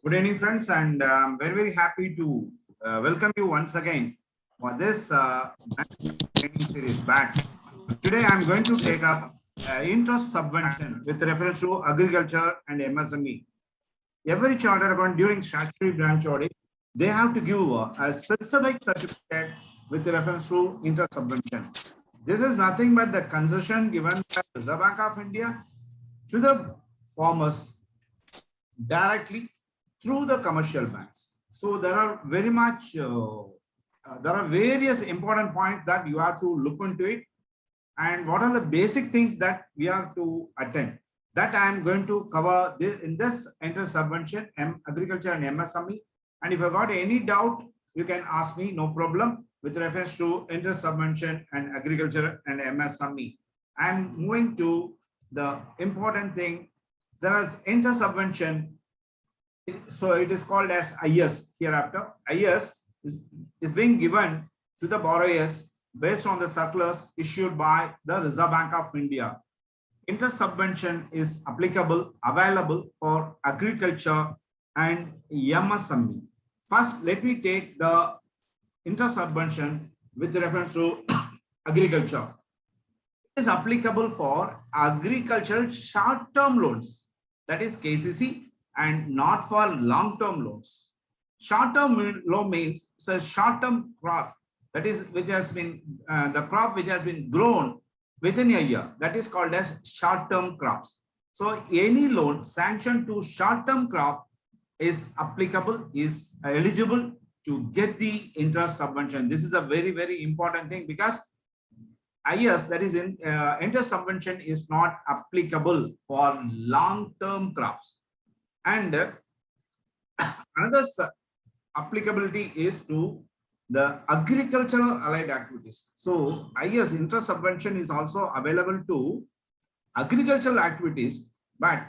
Good evening, friends, and I'm very happy to welcome you once again for this training series BATS. Today, I'm going to take up interest subvention with reference to agriculture and MSME. Every chartered account during statutory branch audit, they have to give a specific certificate with reference to interest subvention. This is nothing but the concession given by the Reserve Bank of India to the farmers directly through the commercial banks. So there are there are various important points that you have to look into it, and what are the basic things that we have to attend. That I am going to cover this, in this interest subvention, agriculture and MSME. And if you got any doubt, you can ask me, no problem, with reference to interest subvention and agriculture and MSME. I am moving to the important thing. There is interest subvention. So it is called as IS hereafter. IS is being given to the borrowers based on the circulars issued by the Reserve Bank of India. Interest subvention is available for agriculture and MSME. First, let me take the interest subvention with reference to agriculture. It is applicable for agricultural short-term loans, that is KCC, and not for long-term loans. Short-term loan means it's a short-term crop, that is which has been the crop which has been grown within a year, that is called as short-term crops. So any loan sanctioned to short-term crop is applicable, is eligible to get the interest subvention. This is a very important thing, because IS, that is in interest subvention, is not applicable for long-term crops. And another applicability is to the agricultural allied activities. So IS interest subvention is also available to agricultural activities, but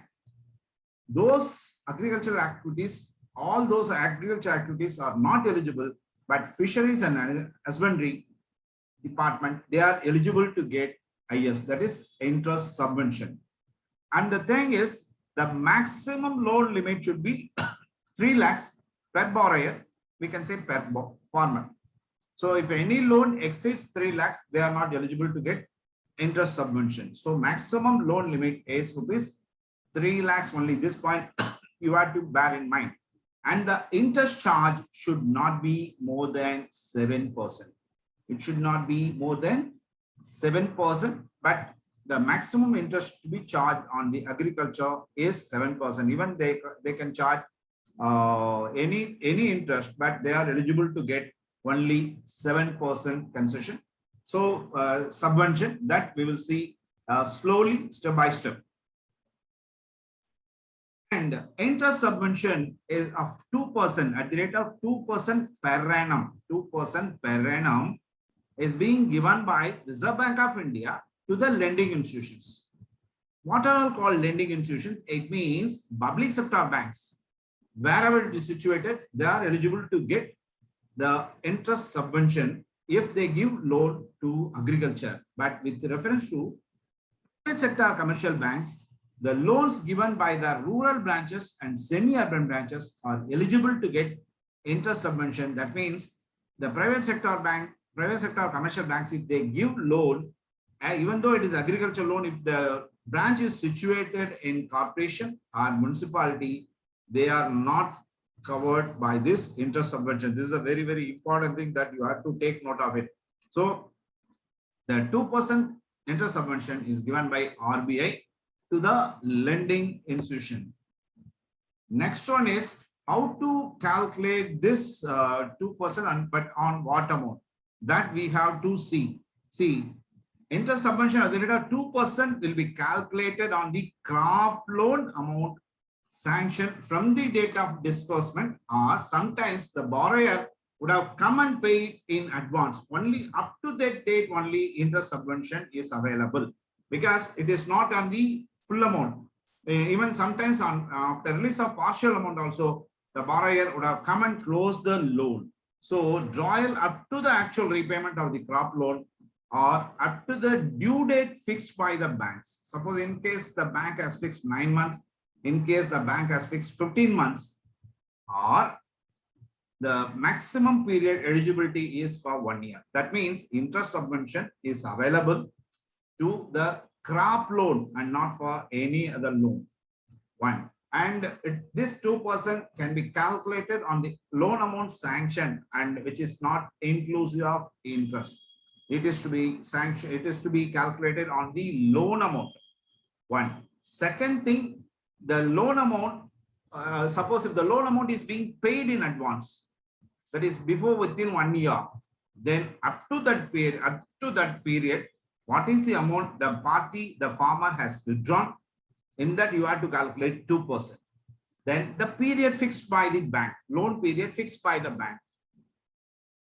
those agricultural activities, all those agricultural activities are not eligible, but fisheries and husbandry department, they are eligible to get IS, that is interest subvention. And the thing is, the maximum loan limit should be 3 lakhs per borrower, we can say per farmer. So if any loan exceeds 3 lakhs, they are not eligible to get interest subvention. So maximum loan limit is rupees 3 lakhs only. This point you have to bear in mind. And the interest charge should not be more than 7%. It should not be more than 7%, but the maximum interest to be charged on the agriculture is 7%. Even they can charge any interest, but they are eligible to get only 7% concession. So subvention, that we will see slowly, step by step. And interest subvention is of 2% at the rate of 2% per annum. 2% per annum is being given by Reserve Bank of India to the lending institutions. What are all called lending institutions? It means public sector banks. Wherever it is situated, they are eligible to get the interest subvention if they give loan to agriculture. But with reference to private sector commercial banks, the loans given by the rural branches and semi-urban branches are eligible to get interest subvention. That means the private sector commercial banks, if they give loan, even though it is agricultural loan, if the branch is situated in corporation or municipality, they are not covered by this interest subvention. This is a very important thing that you have to take note of it. So the 2% interest subvention is given by RBI to the lending institution. Next one is how to calculate this 2%, but on what amount? That we have to see. See, interest subvention at the rate of 2% will be calculated on the crop loan amount sanctioned from the date of disbursement, or sometimes the borrower would have come and paid in advance. Only up to that date only interest subvention is available, because it is not on the full amount. Even sometimes on after release of partial amount also, the borrower would have come and closed the loan. So drawal up to the actual repayment of the crop loan or up to the due date fixed by the banks. Suppose in case the bank has fixed 9 months, in case the bank has fixed 15 months, or the maximum period eligibility is for 1 year. That means interest subvention is available to the crop loan and not for any other loan. One. And this 2% can be calculated on the loan amount sanctioned and which is not inclusive of interest. It is to be sanctioned, it is to be calculated on the loan amount. One. Second thing, the loan amount, suppose if the loan amount is being paid in advance, that is before within 1 year, then up to that period, what is the amount the farmer has withdrawn? In that you have to calculate 2%. Then the period fixed by the bank, loan period fixed by the bank,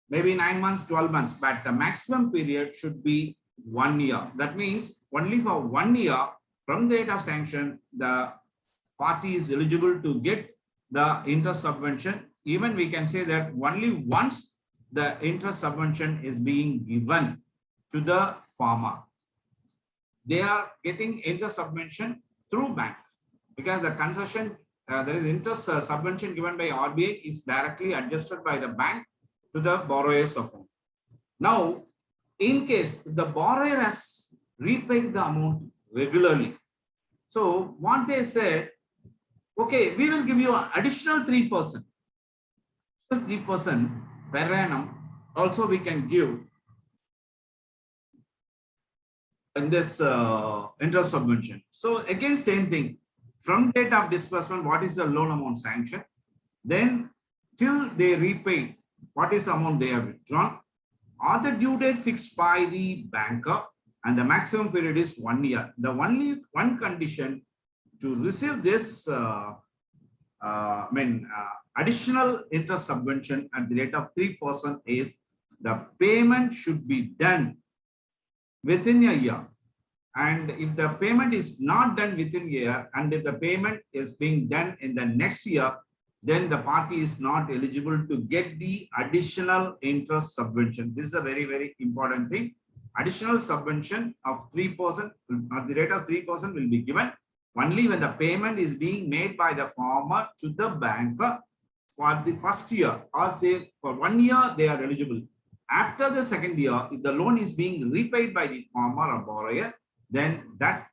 maybe 9 months, 12 months, but the maximum period should be 1 year. That means only for 1 year from the date of sanction, the party is eligible to get the interest subvention. Even we can say that only once the interest subvention is being given to the farmer, they are getting interest subvention through bank, because the concession, there is interest subvention given by RBI is directly adjusted by the bank to the borrower's account. Now, in case the borrower has repaid the amount regularly, so what they said, okay, we will give you an additional 3%. 3% per annum also we can give in this interest subvention. So again, same thing. From date of disbursement, what is the loan amount sanction? Then till they repay, what is the amount they have withdrawn? Or the due date fixed by the banker, and the maximum period is 1 year. The only one condition to receive this additional interest subvention at the rate of 3% is the payment should be done within a year. And if the payment is not done within a year, and if the payment is being done in the next year, then the party is not eligible to get the additional interest subvention. This is a very, very important thing. Additional subvention of 3% at the rate of 3% will be given only when the payment is being made by the farmer to the banker for the first year, or say for 1 year they are eligible. After the second year, if the loan is being repaid by the farmer or borrower, then that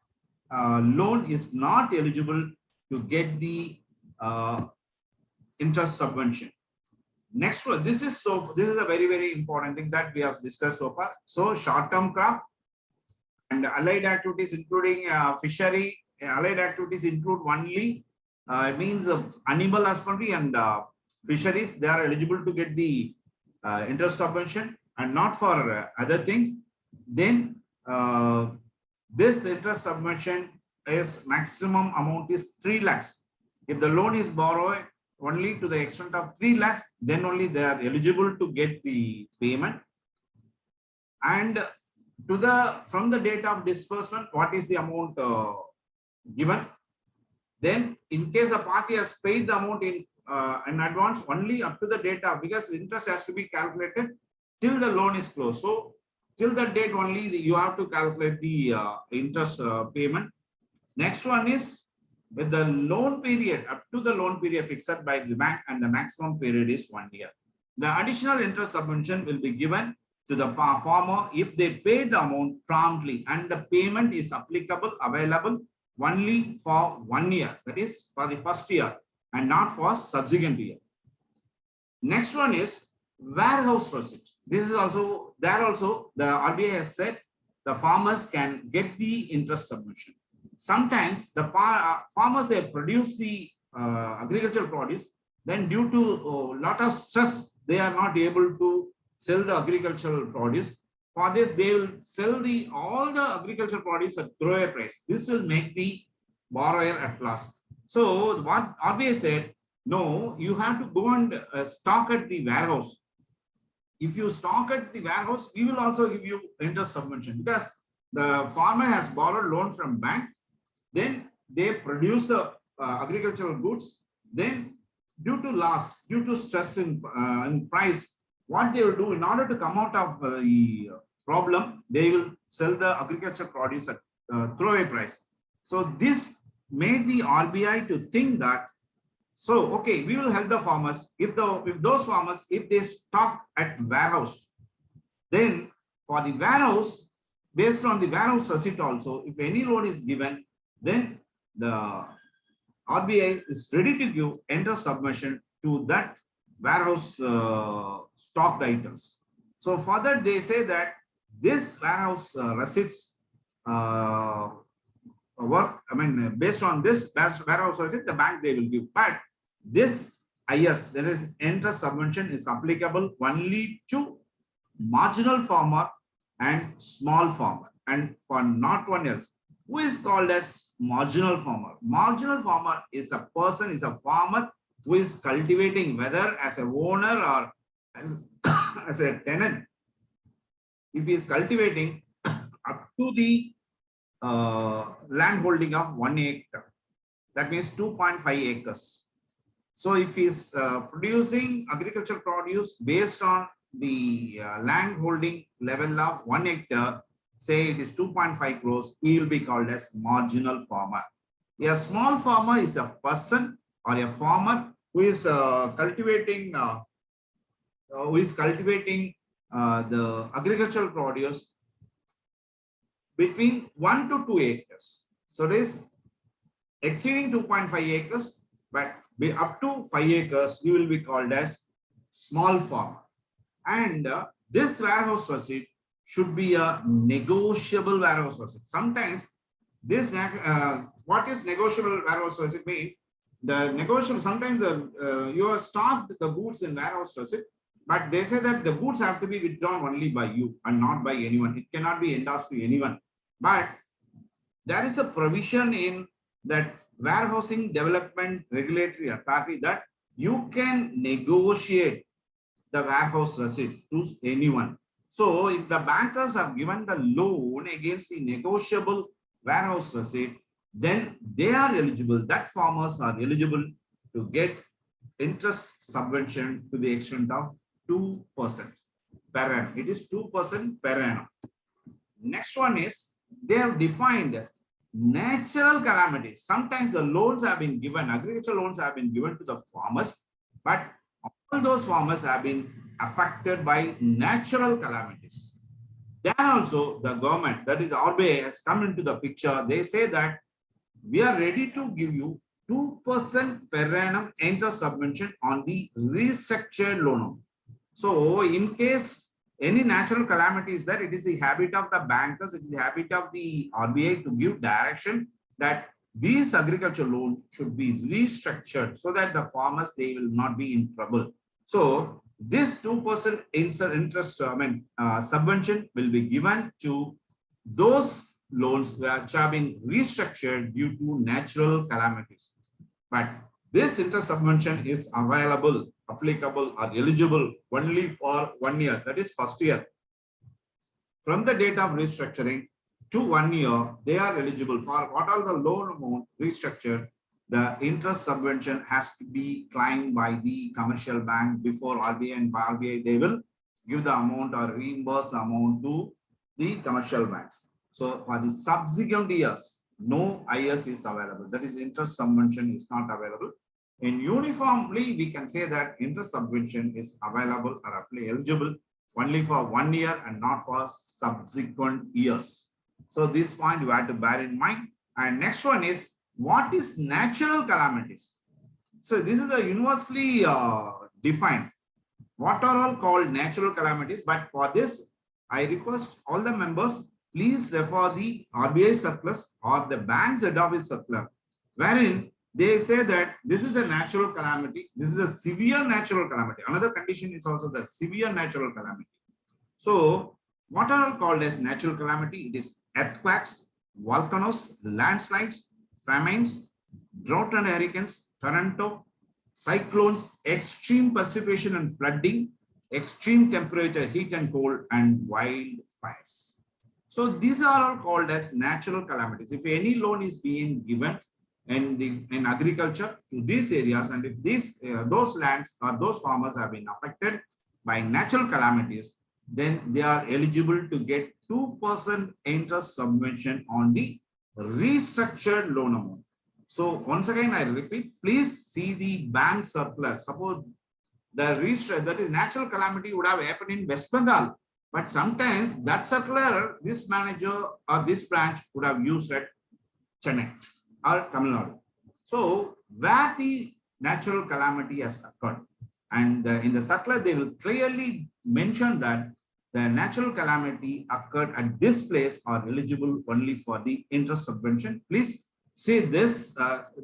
loan is not eligible to get the interest subvention. Next one, this is a very, very important thing that we have discussed so far. So short-term crop and allied activities, including fishery. Allied activities include only it means animal husbandry and fisheries. They are eligible to get the interest subvention and not for other things. Then this interest subvention is maximum amount is 3 lakhs. If the loan is borrowed only to the extent of 3 lakhs, then only they are eligible to get the payment. And to the from the date of disbursement, what is the amount given? Then in case a party has paid the amount in advance only up to the date of, because interest has to be calculated till the loan is closed. So till that date only you have to calculate the interest payment. Next one is with the loan period, up to the loan period fixed by the bank, and the maximum period is 1 year. The additional interest subvention will be given to the farmer if they pay the amount promptly, and the payment is available only for 1 year, that is for the first year and not for subsequent year. Next one is warehouse receipt. This is also there. Also, the RBI has said the farmers can get the interest subvention. Sometimes the farmers, they produce the agricultural produce, then due to a lot of stress, they are not able to sell the agricultural produce. For this, they will sell all the agricultural produce at throwaway price. This will make the borrower at loss. So what RBI said, no, you have to go and stock at the warehouse. If you stock at the warehouse, we will also give you interest subvention, because the farmer has borrowed loan from bank, then they produce the agricultural goods, then due to loss, due to stress in price, what they will do in order to come out of the problem, they will sell the agricultural produce at throwaway price. So this made the RBI to think that So, okay, we will help the farmers. If those farmers, if they stock at warehouse, then for the warehouse, based on the warehouse receipt also, if any loan is given, then the RBI is ready to give interest subvention to that warehouse stocked items. So for that, they say that this warehouse receipts based on this warehouse receipt, the bank they will give. But this IS, there is interest subvention is applicable only to marginal farmer and small farmer, and for not one else. Who is called as marginal farmer? Marginal farmer is a person, is a farmer who is cultivating, whether as a owner or as, as a tenant. If he is cultivating up to the land holding of 1 acre, that means 2.5 acres. So if he is producing agricultural produce based on the land holding level of 1 hectare, say it is 2.5 crores, he will be called as marginal farmer. A small farmer is a person or a farmer who is cultivating the agricultural produce between 1 to 2 acres. So it is exceeding 2.5 acres, but up to 5 acres, you will be called as small farmer. And this warehouse receipt should be a negotiable warehouse receipt. Sometimes this what is negotiable warehouse receipt mean? The negotiable, sometimes you have stocked the goods in warehouse receipt, but they say that the goods have to be withdrawn only by you and not by anyone. It cannot be endorsed to anyone. But there is a provision in that warehousing development regulatory authority that you can negotiate the warehouse receipt to anyone. So if the bankers have given the loan against the negotiable warehouse receipt, then they are eligible, that farmers are eligible to get interest subvention to the extent of 2% per annum. It is 2% per annum. Next one is, they have defined natural calamities. Sometimes the loans have been given, agricultural loans have been given to the farmers, but all those farmers have been affected by natural calamities. Then also the government, that is RBI, has come into the picture. They say that we are ready to give you 2% per annum interest subvention on the restructured loan. So in case any natural calamity is there, it is the habit of the bankers, it is the habit of the RBI to give direction that these agricultural loans should be restructured so that the farmers, they will not be in trouble. So this 2% interest subvention will be given to those loans which have been restructured due to natural calamities. But this interest subvention is available, applicable, or eligible only for 1 year, that is first year. From the date of restructuring to 1 year, they are eligible for what are the loan amount restructured. The interest subvention has to be claimed by the commercial bank before RBI, and by RBI they will give the amount or reimburse the amount to the commercial banks. So for the subsequent years, no IS is available. That is, interest subvention is not available. And uniformly, we can say that interest subvention is available or eligible only for 1 year and not for subsequent years. So this point you have to bear in mind. And next one is, what is natural calamities? So this is a universally defined. What are all called natural calamities? But for this, I request all the members, please refer the RBI circulars or the bank's head office circular, wherein they say that this is a natural calamity. This is a severe natural calamity. Another condition is also the severe natural calamity. So what are all called as natural calamity? It is earthquakes, volcanoes, landslides, famines, drought and hurricanes, tornado, cyclones, extreme precipitation and flooding, extreme temperature, heat and cold, and wildfires. So these are all called as natural calamities. If any loan is being given in agriculture to these areas, and if these those lands or those farmers have been affected by natural calamities, then they are eligible to get 2% interest subvention on the restructured loan amount. So once again, I repeat, please see the bank circular. Suppose the register, that is natural calamity, would have happened in West Bengal, but sometimes that circular, this manager or this branch would have used at Chennai or Tamil Nadu. So where the natural calamity has occurred, and in the circular they will clearly mention that the natural calamity occurred at this place are eligible only for the interest subvention. Please see this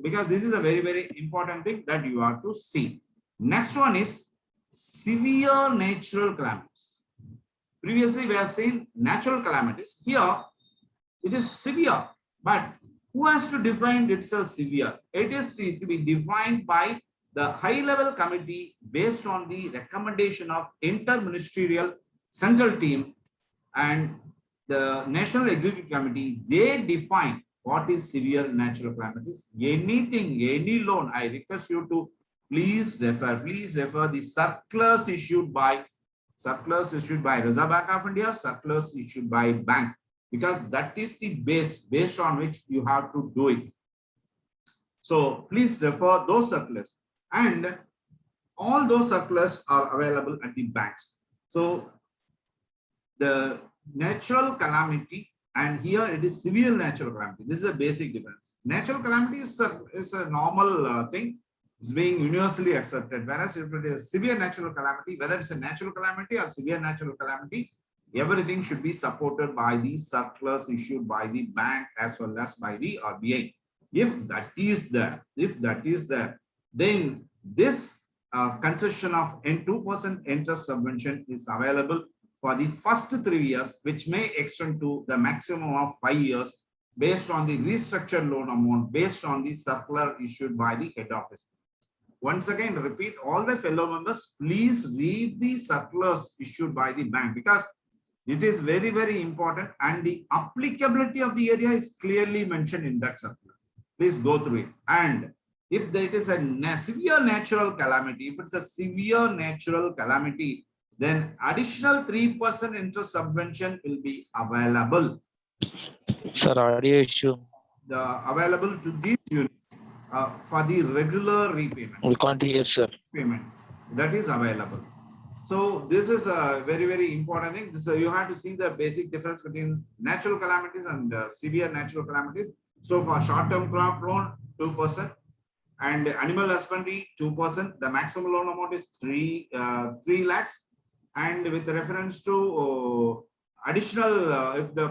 because this is a very important thing that you have to see. Next one is severe natural calamities. Previously we have seen natural calamities. Here it is severe, but who has to define it's a severe? It is to be defined by the high-level committee based on the recommendation of interministerial central team and the National Executive Committee. They define what is severe natural calamities. Anything, any loan, I request you to please refer the circulars issued by Reserve Bank of India, circulars issued by bank, because that is the based on which you have to do it. So please refer those circulars, and all those circulars are available at the banks. So the natural calamity, and here it is severe natural calamity. This is a basic difference. Natural calamity is a normal thing. It's being universally accepted. Whereas if it is severe natural calamity, whether it's a natural calamity or severe natural calamity, everything should be supported by the circulars issued by the bank as well as by the RBI. If that is there, then this concession of 2% interest subvention is available for the first 3 years, which may extend to the maximum of 5 years based on the restructured loan amount based on the circular issued by the head office. Once again, repeat, all the fellow members, please read the circulars issued by the bank, because it is very important, and the applicability of the area is clearly mentioned in that circular. Please go through it. And if there is a severe natural calamity, if it's a severe natural calamity, then additional 3% interest subvention will be available. Sir, audio issue. Available to these units for the regular repayment. We can't hear, sir. Payment that is available. So this is a very important thing. This you have to see the basic difference between natural calamities and severe natural calamities. So for short-term crop loan, 2%, and animal husbandry 2%. The maximum loan amount is 3 lakhs, and with reference to additional, if the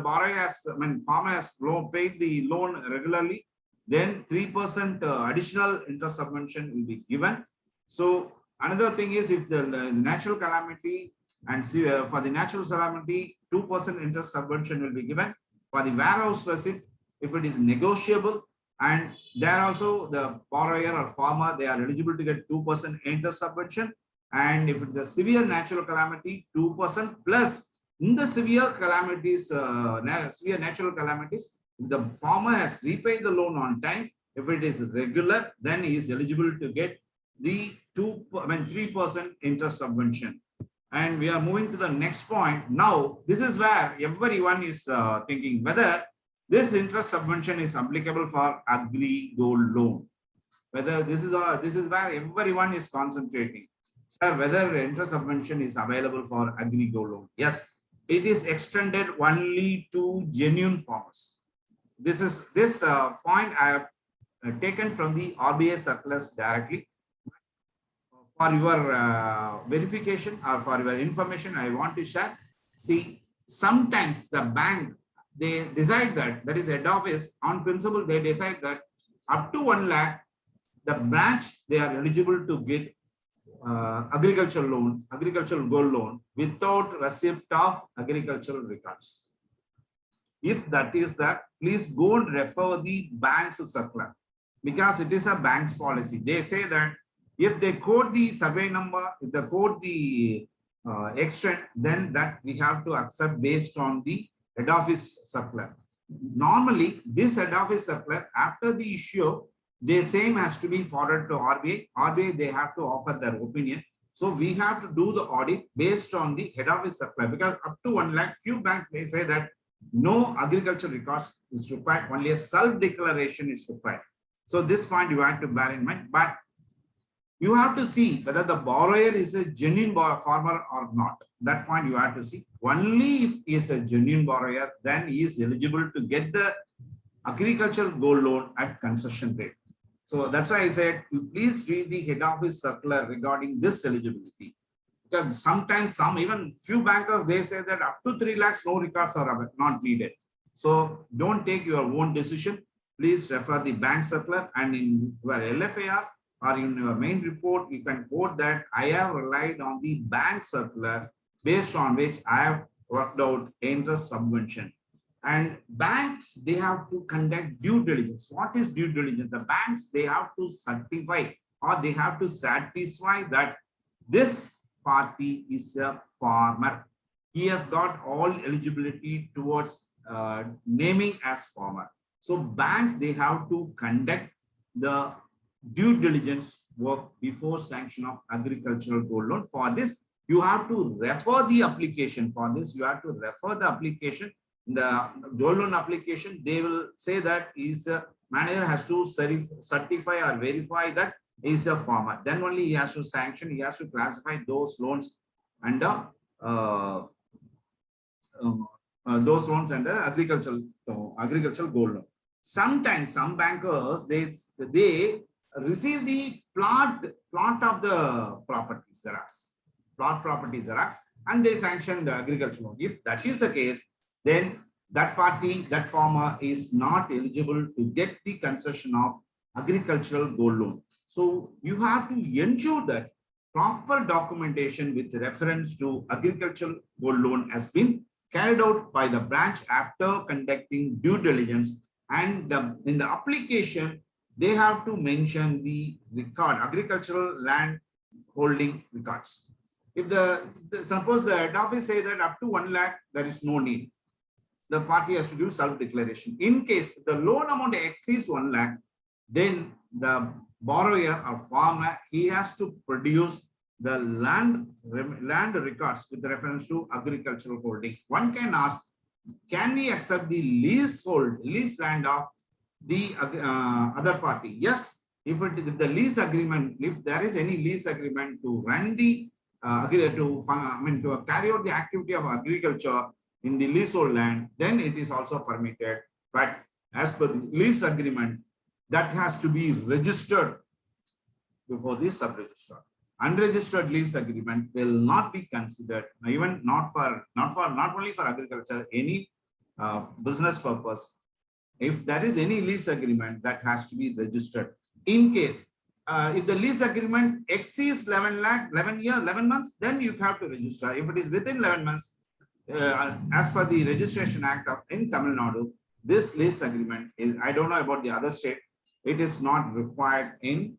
borrower has, farmer has paid the loan regularly, then 3% additional interest subvention will be given. So another thing is, if the natural calamity and for the natural calamity, 2% interest subvention will be given. For the warehouse receipt, if it is negotiable, and there also the borrower or farmer, they are eligible to get 2% interest subvention. And if it's a severe natural calamity, 2% plus in the severe calamities, severe natural calamities, if the farmer has repaid the loan on time, if it is regular, then he is eligible to get the 3% interest subvention. And we are moving to the next point. Now, this is where everyone is thinking whether this interest subvention is applicable for agri gold loan. Whether this is where everyone is concentrating. Sir, whether interest subvention is available for agri gold loan. Yes, it is extended only to genuine farmers. This point I have taken from the RBI circulars directly. For your verification or for your information, I want to share. See, sometimes the bank, they decide that is head office, on principle, they decide that up to 1 lakh, the branch, they are eligible to get agricultural gold loan without receipt of agricultural records. If that is that, please go and refer the bank's circular, because it is a bank's policy. They say that if they quote the survey number, if they quote the extent, then that we have to accept based on the head office circular. Normally, this head office circular, after the issue, the same has to be forwarded to RBI. RBI, they have to offer their opinion. So we have to do the audit based on the head office circular, because up to 1 lakh, few banks, they say that No agricultural records is required. Only a self-declaration is required. So this point you have to bear in mind. But you have to see whether the borrower is a genuine farmer or not. That point you have to see. Only if he is a genuine borrower, then he is eligible to get the agricultural gold loan at concession rate. So that's why I said, you please read the head office circular regarding this eligibility. Because sometimes even few bankers, they say that up to 3 lakhs, no records are not needed. So don't take your own decision. Please refer the bank circular, and in your LFAR or in your main report, you can quote that I have relied on the bank circular based on which I have worked out interest subvention. And banks, they have to conduct due diligence. What is due diligence? The banks, they have to certify or they have to satisfy that this party is a farmer. He has got all eligibility towards naming as farmer. So banks, they have to conduct the due diligence work before sanction of agricultural gold loan. For this, you have to refer the application. For this, you have to refer the application. The gold loan application, they will say that is a manager has to certify or verify that he is a farmer. Then only he has to sanction, he has to classify those loans under those loans under agricultural gold loan. Sometimes some bankers, they receive the plot of the properties xerox, and they sanction the agricultural loan. If that is the case, then that party, that farmer is not eligible to get the concession of agricultural gold loan. So you have to ensure that proper documentation with reference to agricultural gold loan has been carried out by the branch after conducting due diligence, and in the application, they have to mention the record, agricultural land holding records. If suppose the head office say that up to 1 lakh, there is no need. The party has to give self-declaration. In case the loan amount exceeds 1 lakh, then the borrower or farmer, he has to produce the land records with reference to agricultural holding. One can ask, can we accept the lease land of the other party? Yes, if the lease agreement, if there is any lease agreement to run the to carry out the activity of agriculture in the leasehold land, then it is also permitted. But as per the lease agreement, that has to be registered before the sub-register. Unregistered lease agreement will not be considered, even not only for agriculture, any business purpose. If there is any lease agreement, that has to be registered. In case if the lease agreement exceeds 11 months, then you have to register. If it is within 11 months, as per the Registration Act in Tamil Nadu, this lease agreement is, I don't know about the other state, it is not required in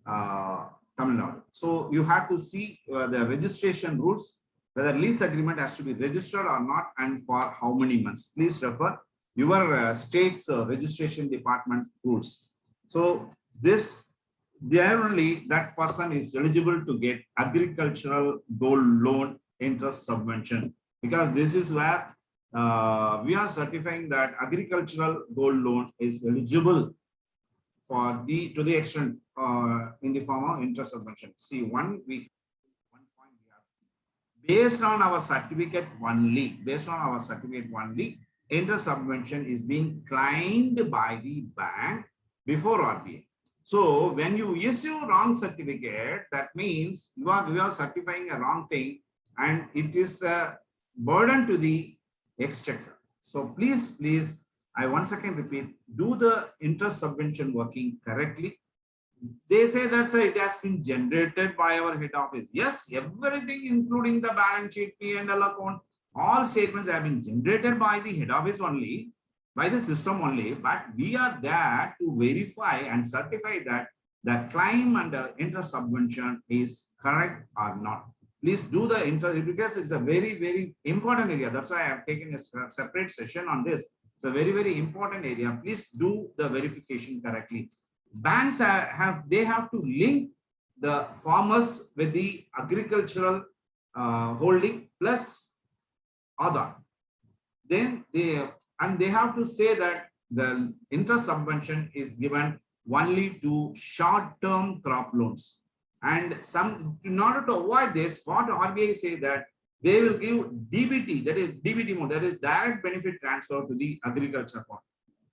Tamil Nadu. So you have to see the registration rules, whether lease agreement has to be registered or not, and for how many months. Please refer your state's registration department rules. So there only that person is eligible to get agricultural gold loan interest subvention, because this is where we are certifying that agricultural gold loan is eligible for to the extent in the form of interest subvention. See, one point we have, based on our certificate only, interest subvention is being claimed by the bank before RBI. So when you issue wrong certificate, that means you are certifying a wrong thing, and it is a burden to the exchequer. So please, I once again repeat, do the interest subvention working correctly. They say that it has been generated by our head office. Yes, everything including the balance sheet, P&L account, all statements have been generated by the head office only, by the system only, but we are there to verify and certify that the claim under interest subvention is correct or not. Please do the interest, because it's a very, very important area. That's why I have taken a separate session on this. It's a very, very important area. Please do the verification correctly. Banks have to link the farmers with the agricultural holding plus Aadhaar. then they have to say that the interest subvention is given only to short-term crop loans. And in order to avoid this, what RBI say that they will give DBT, that is DBT mode, that is direct benefit transfer to the agriculture account.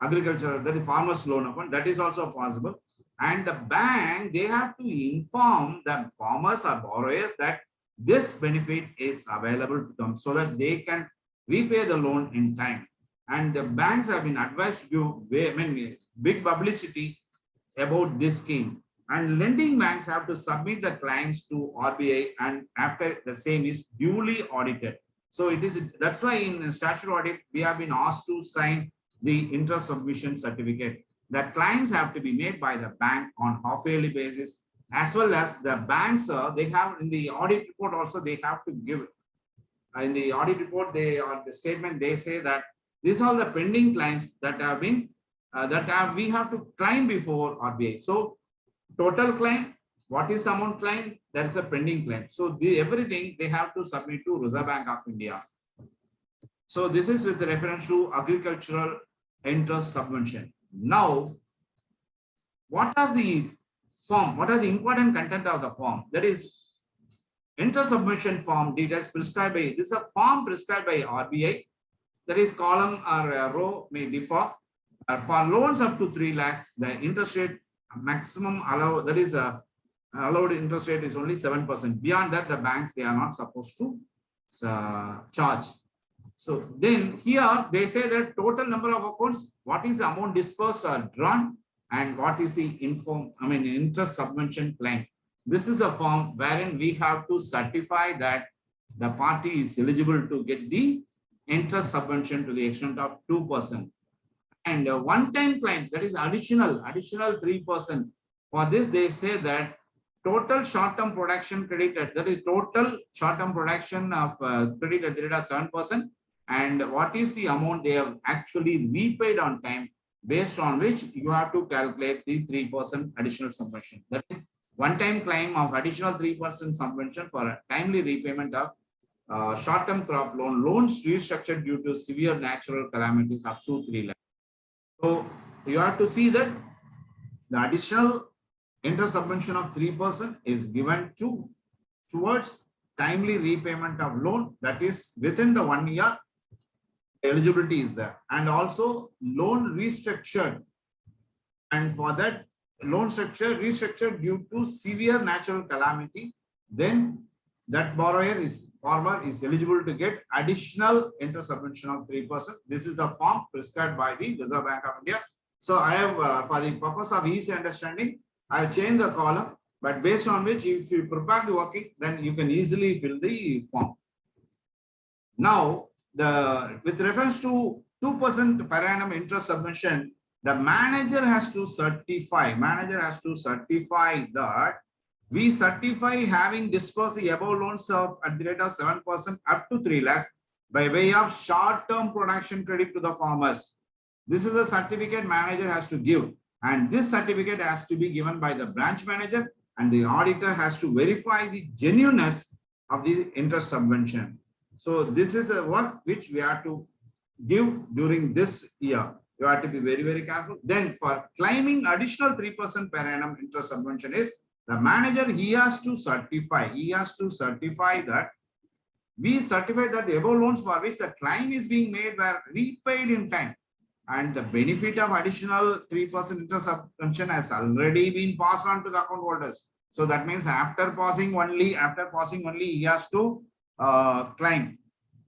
Agriculture, that is farmers loan account, that is also possible. And the bank, they have to inform the farmers or borrowers that this benefit is available to them so that they can repay the loan in time. And the banks have been advised to give big publicity about this scheme. And lending banks have to submit the claims to RBI, and after the same is duly audited. So that's why in statutory audit, we have been asked to sign the interest submission certificate. The claims have to be made by the bank on half-yearly basis, as well as the banks, they have in the audit report also, they have to give. In the audit report, on the statement, they say that these are the pending claims that have been, we have to claim before RBI. So total claim, what is the amount claim? That is a pending claim. So everything they have to submit to Reserve Bank of India. So this is with reference to agricultural interest subvention. Now, what are the form? What are the important content of the form? That is interest subvention form details prescribed by, this is a form prescribed by RBI. That is column or row may differ. For loans up to 3 lakhs, the interest rate maximum allowed, that is allowed interest rate is only 7%. Beyond that, the banks, they are not supposed to charge. So then here they say that total number of accounts, what is the amount dispersed or drawn, and what is the interest subvention claim. This is a form wherein we have to certify that the party is eligible to get the interest subvention to the extent of 2%. And a one-time claim, that is additional 3%. For this, they say that total short-term production credited, that is total short-term production of credit at the rate of 7%. And what is the amount they have actually repaid on time, based on which you have to calculate the 3% additional subvention. That is one-time claim of additional 3% subvention for a timely repayment of short-term crop loans restructured due to severe natural calamities up to 3 lakhs. So you have to see that the additional interest subvention of 3% is given towards timely repayment of loan, that is within the 1 year. Eligibility is there, and also loan restructured, and for that loan restructured due to severe natural calamity, then that farmer is eligible to get additional interest subvention of 3%. This is the form prescribed by the Reserve Bank of India. So I have, for the purpose of easy understanding, I have changed the column, but based on which, if you prepare the working, then you can easily fill the form. Now, with reference to 2% per annum interest subvention, the manager has to certify that we certify having dispersed the above loans of at the rate of 7% up to 3 lakhs by way of short-term production credit to the farmers. This is a certificate manager has to give, and this certificate has to be given by the branch manager, and the auditor has to verify the genuineness of the interest subvention. So this is a work which we have to give during this year. You have to be very, very careful. Then for claiming additional 3% per annum interest subvention is the manager, he has to certify that we certify that the above loans for which the claim is being made were repaid in time, and the benefit of additional 3% interest subvention has already been passed on to the account holders. So that means after passing only he has to claim.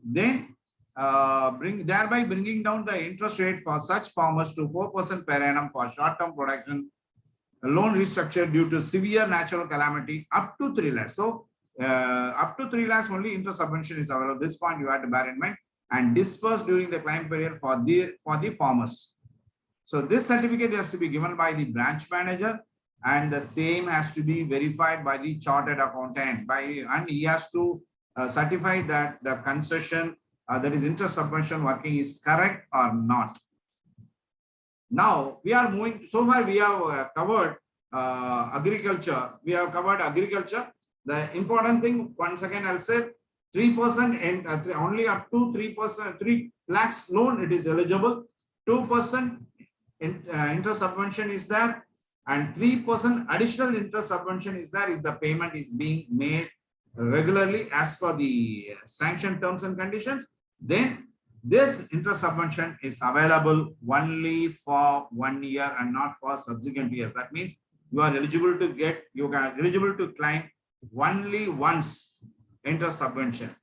Then thereby bringing down the interest rate for such farmers to 4% per annum for short-term production loan restructured due to severe natural calamity up to 3 lakhs. So up to 3 lakhs only interest subvention is available. This point you have to bear in mind, and dispersed during the claim period for the farmers. So this certificate has to be given by the branch manager, and the same has to be verified by the chartered accountant, and he has to certify that the concession, that is interest subvention working, is correct or not. Now we are moving. So far we have covered agriculture. The important thing, once again I'll say, 3% and only up to 3%, 3 lakhs loan it is eligible. 2% interest subvention is there, and 3% additional interest subvention is there if the payment is being made regularly as per the sanctioned terms and conditions. Then this interest subvention is available only for 1 year and not for subsequent years. That means you are eligible to claim only once interest subvention.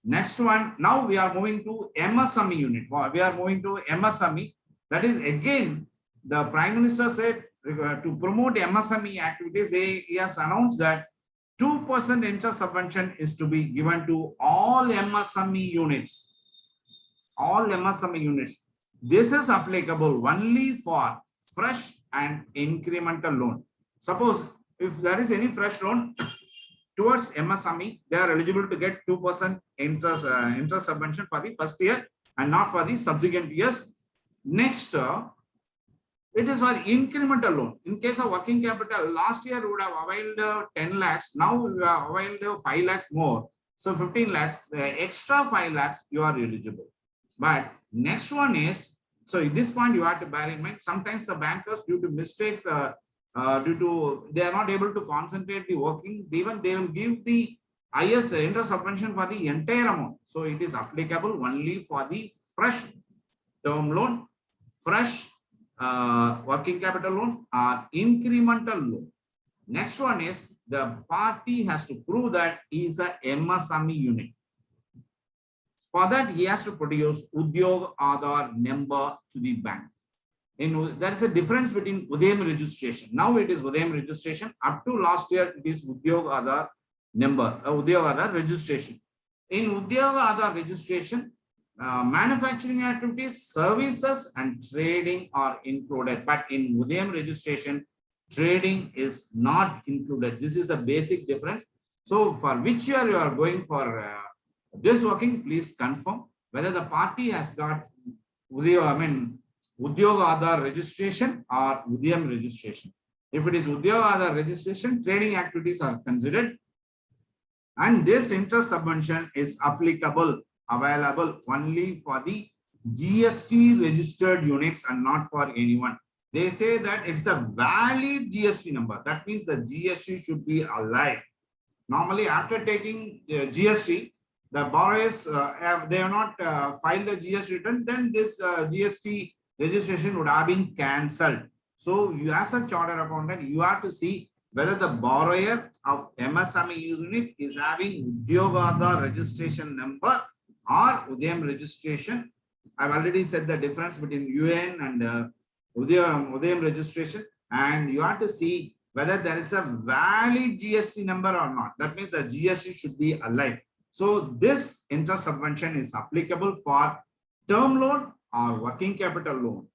Next one, now we are moving to MSME unit. We are moving to MSME. That is again, the Prime Minister said to promote MSME activities, he has announced that 2% interest subvention is to be given to all MSME units. All MSME units. This is applicable only for fresh and incremental loan. Suppose if there is any fresh loan towards MSME, they are eligible to get 2% interest subvention for the first year and not for the subsequent years. Next, it is for incremental loan. In case of working capital, last year we would have availed 10 lakhs. Now we have availed 5 lakhs more. So 15 lakhs, the extra 5 lakhs you are eligible. But next one is, so at this point you have to bear in mind, sometimes the bankers due to mistake, they are not able to concentrate the working, even they will give the highest interest subvention for the entire amount. So it is applicable only for the fresh term loan, fresh working capital loan or incremental loan. Next one is the party has to prove that he is a MSME unit. For that, he has to produce Udyog Aadhar number to the bank. There is a difference between Udyam registration. Now it is Udyam registration. Up to last year, it is Udyog Aadhar number, Udyog Aadhar registration. In Udyog Aadhar registration, manufacturing activities, services, and trading are included. But in Udyam registration, trading is not included. This is a basic difference. So for which year you are going for this working, please confirm whether the party has got Udyog Aadhar registration or Udyam registration. If it is Udyog Aadhar registration, trading activities are considered. And this interest subvention is available only for the GST registered units and not for anyone. They say that it's a valid GST number. That means the GST should be alive. Normally, after taking GST, the borrowers they have not filed the GST return, then this GST registration would have been cancelled. So you as a chartered accountant, you have to see whether the borrower of MSME unit is having Udyog Aadhar registration number or Udyam registration. I've already said the difference between UN and Udyam registration, and you have to see whether there is a valid GST number or not. That means the GST should be alive. So this interest subvention is applicable for term loan or working capital loan.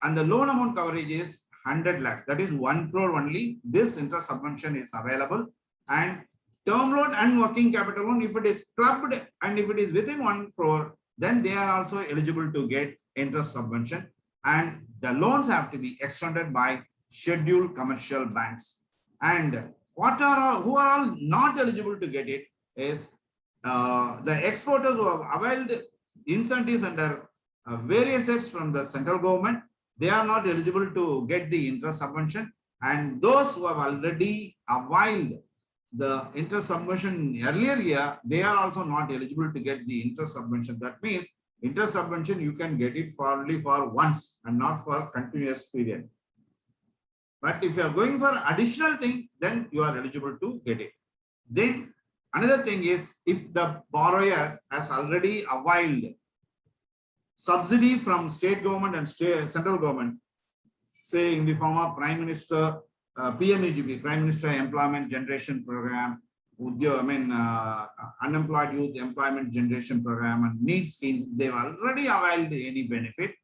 And the loan amount coverage is 100 lakhs. That is 1 crore only. This interest subvention is available. And term loan and working capital loan, if it is clubbed and if it is within 1 crore, then they are also eligible to get interest subvention. And the loans have to be extended by scheduled commercial banks. And who are all not eligible to get it is the exporters who have availed incentives under various acts from the central government. They are not eligible to get the interest subvention. And those who have already availed the interest subvention earlier year, they are also not eligible to get the interest subvention. That means interest subvention, you can get it for only for once and not for continuous period. But if you are going for additional thing, then you are eligible to get it. Then another thing is, if the borrower has already availed subsidy from state government and central government, say in the form of Prime Minister, PMEGP, Prime Minister Employment Generation Program, Unemployed Youth Employment Generation Program and NEET scheme, they've already availed any benefit,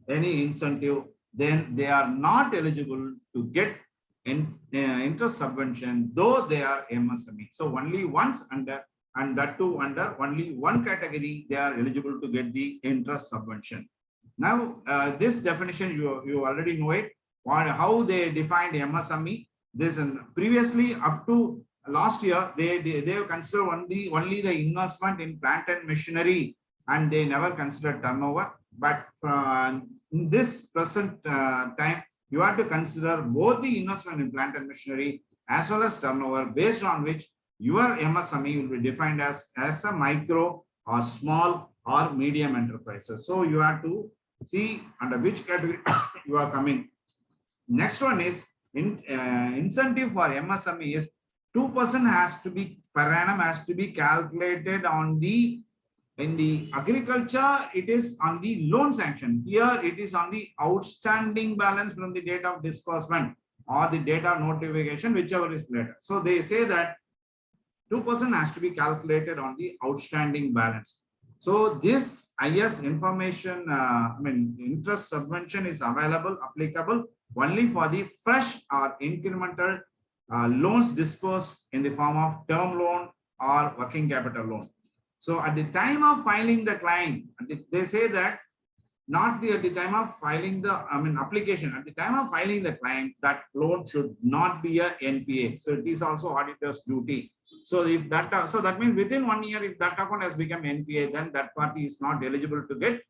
any incentive, then they are not eligible to get interest subvention, though they are MSME. So only once under, and that too under only one category, they are eligible to get the interest subvention. Now, this definition, you already know it, how they defined MSME. This previously up to last year they have considered only the investment in plant and machinery, and they never considered turnover. But in this present time, you have to consider both the investment in plant and machinery as well as turnover, based on which your MSME will be defined as a micro or small or medium enterprises. So you have to see under which category you are coming. Next one is incentive for MSME is 2% has to be per annum, has to be calculated on the, in the agriculture it is on the loan sanction. Here it is on the outstanding balance from the date of disbursement or the date of notification, whichever is later. So they say that 2% has to be calculated on the outstanding balance. So this IS information, interest subvention is available, applicable only for the fresh or incremental loans disbursed in the form of term loan or working capital loan. So at the time of filing the claim, they say that not at the time of filing the application, at the time of filing the claim, that loan should not be a NPA. So it is also auditor's duty. So if that, so that means within 1 year, if that account has become NPA, then that party is not eligible to get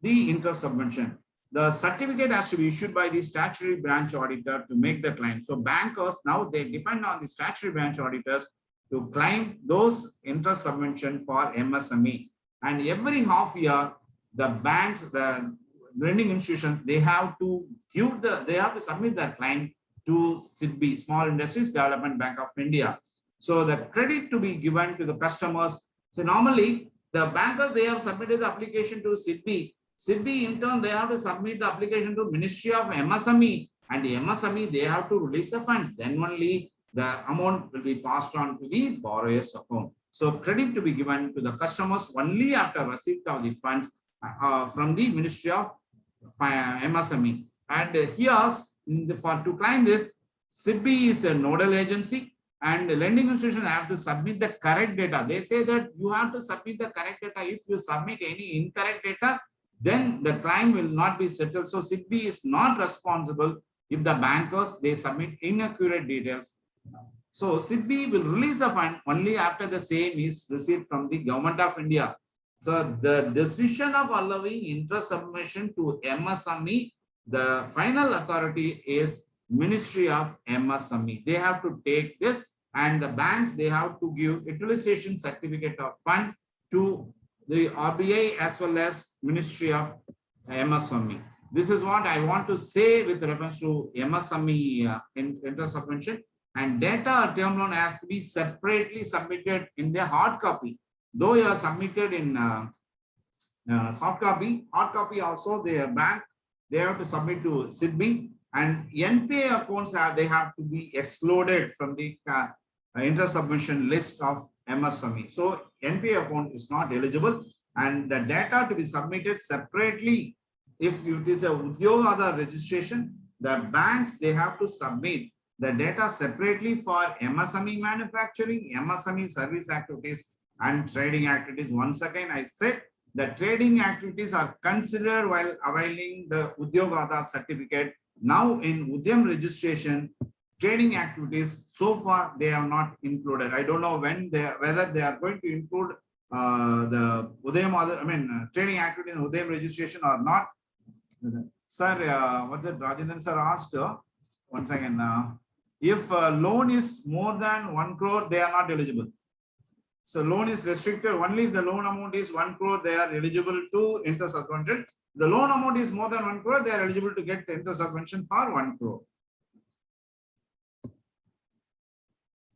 the interest subvention. The certificate has to be issued by the statutory branch auditor to make the claim. So bankers now they depend on the statutory branch auditors to claim those interest subvention for MSME. And every half year, the banks, the lending institutions, they have to give they have to submit their claim to SIDBI, Small Industries Development Bank of India. So the credit to be given to the customers. So normally the bankers, they have submitted the application to SIDBI. SIDBI in turn, they have to submit the application to Ministry of MSME, and the MSME, they have to release the funds. Then only the amount will be passed on to the borrower's account. So credit to be given to the customers only after receipt of the funds from the Ministry of MSME. And here, to claim this, SIDBI is a nodal agency, and the lending institution have to submit the correct data. They say that you have to submit the correct data. If you submit any incorrect data, then the claim will not be settled. So SIDBI is not responsible if the bankers, they submit inaccurate details. So SIDBI will release the fund only after the same is received from the Government of India. So the decision of allowing interest submission to MSME, the final authority is Ministry of MSME. They have to take this, and the banks, they have to give utilization certificate of fund to the RBI as well as Ministry of MSME. This is what I want to say with reference to MSME interest subvention. And data or term loan has to be separately submitted in the hard copy. Though you are submitted in soft copy, hard copy also the bank, they have to submit to SIDBI, and NPA accounts they have to be excluded from the interest subvention list of MSME. So NPA account is not eligible, and the data to be submitted separately. If it is a Udyoga Aadhar registration, the banks, they have to submit the data separately for MSME manufacturing, MSME service activities, and trading activities. Once again, I said the trading activities are considered while availing the Udyoga Aadhar certificate. Now in Udyam registration, trading activities, so far they are not included. I don't know when whether they are going to include the Udyam, trading activity in Udyam registration or not. Sir, what did Rajendran sir asked? Once again, if loan is more than 1 crore, they are not eligible. So loan is restricted only if the loan amount is 1 crore, they are eligible to interest subvention. The loan amount is more than 1 crore, they are eligible to get interest subvention for 1 crore.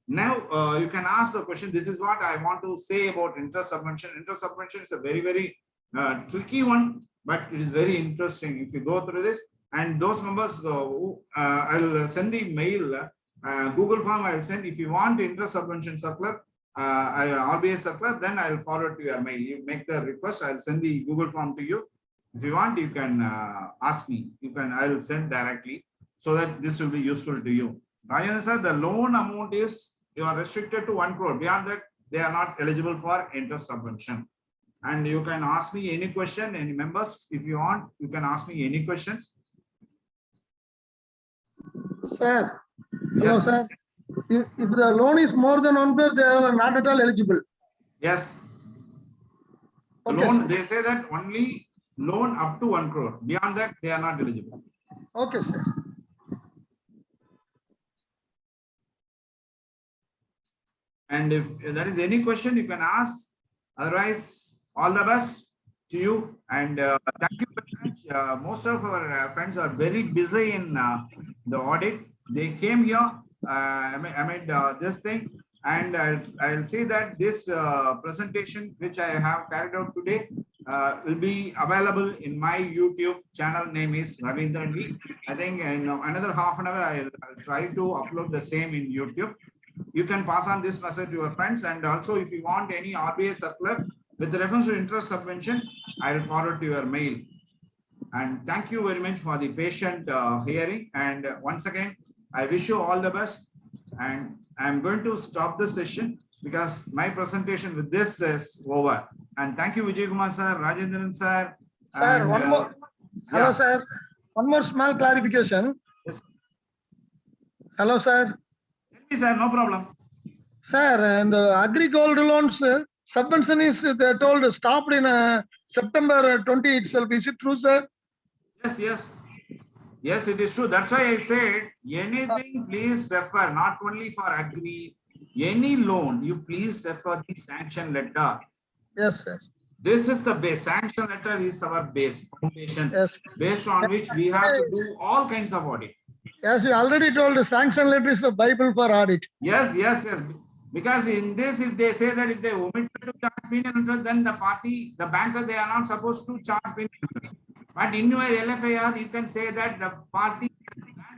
Now you can ask the question. This is what I want to say about interest subvention. Interest subvention is a very, very tricky one, but it is very interesting if you go through this. And those members, I'll send the mail, Google form I will send. If you want interest subvention circular, RBI circular, then I will forward to your mail. You make the request, I will send the Google form to you. If you want, you can ask me. I will send directly so that this will be useful to you. Rajan sir, the loan amount is, you are restricted to 1 crore. Beyond that, they are not eligible for interest subvention. And you can ask me any question, any members, if you want, you can ask me any questions. Sir, hello, Yes. sir. If the loan is more than 1 crore, they are not at all eligible. Yes. The Okay, loan, sir. they say that only loan up to 1 crore. Beyond that, they are not eligible. Okay, sir. And if there is any question, you can ask. Otherwise, all the best to you. And thank you very much. Most of our friends are very busy in the audit. They came here amid this thing. And I'll say that this presentation, which I have carried out today, will be available in my YouTube channel. Name is Ravindran V. I think in another half an hour, I'll try to upload the same in YouTube. You can pass on this message to your friends. And also, if you want any RBI circular with reference to interest subvention, I will forward to your mail. And thank you very much for the patient hearing. And once again, I wish you all the best. And I'm going to stop the session because my presentation with this is over. And thank you, Vijay Kumar sir, Rajendran sir. Sir, and, one more. Hello, yeah. sir. One more small clarification. Yes. Hello, sir. Tell me, sir, no problem. Sir, and agri gold loans subvention is they told stopped in September 20 itself. Is it true, sir? Yes, yes. Yes, it is true. That's why I said anything, please refer, not only for agri, any loan, you please refer the sanction letter. Yes, sir. This is the base. Sanction letter is our base foundation, Yes. based on which we have to do all kinds of audit. As you already told, the sanction letter is the Bible for audit. Yes, yes, yes. Because in this, if they say that if they omit to charge penal interest, then the party, the banker, they are not supposed to charge penal interest. But in your LFIR, you can say that the party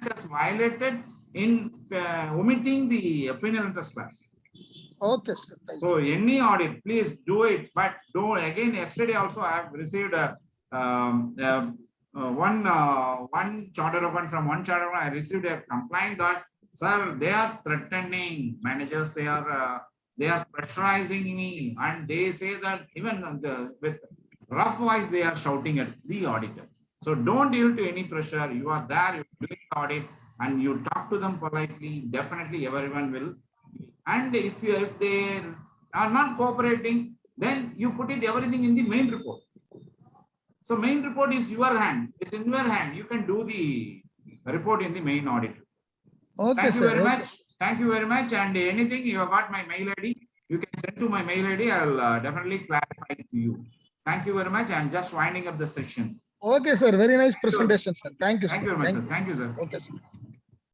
has violated in omitting the penal interest class. Okay, sir. Thank So any audit, please do it. But don't again. Yesterday also, I have received a one charter account from one charter account. I received a complaint that, sir, they are threatening managers. They are pressurizing me, and they say that even with rough voice they are shouting at the auditor. So don't yield to any pressure. You are there, you're doing the audit, and you talk to them politely. Definitely, everyone will. And if they are not cooperating, then you put it everything in the main report. So main report is your hand. It's in your hand. You can do the report in the main audit. Okay, Thank you sir. very Okay. much. Thank you very much. And anything, you have got my mail ID. You can send to my mail ID. I'll definitely clarify to you. Thank you very much. I'm just winding up the session. Okay, sir. Very nice presentation, sir. Thank you, sir. Thank you very much, sir. Thank you, sir. Okay, sir.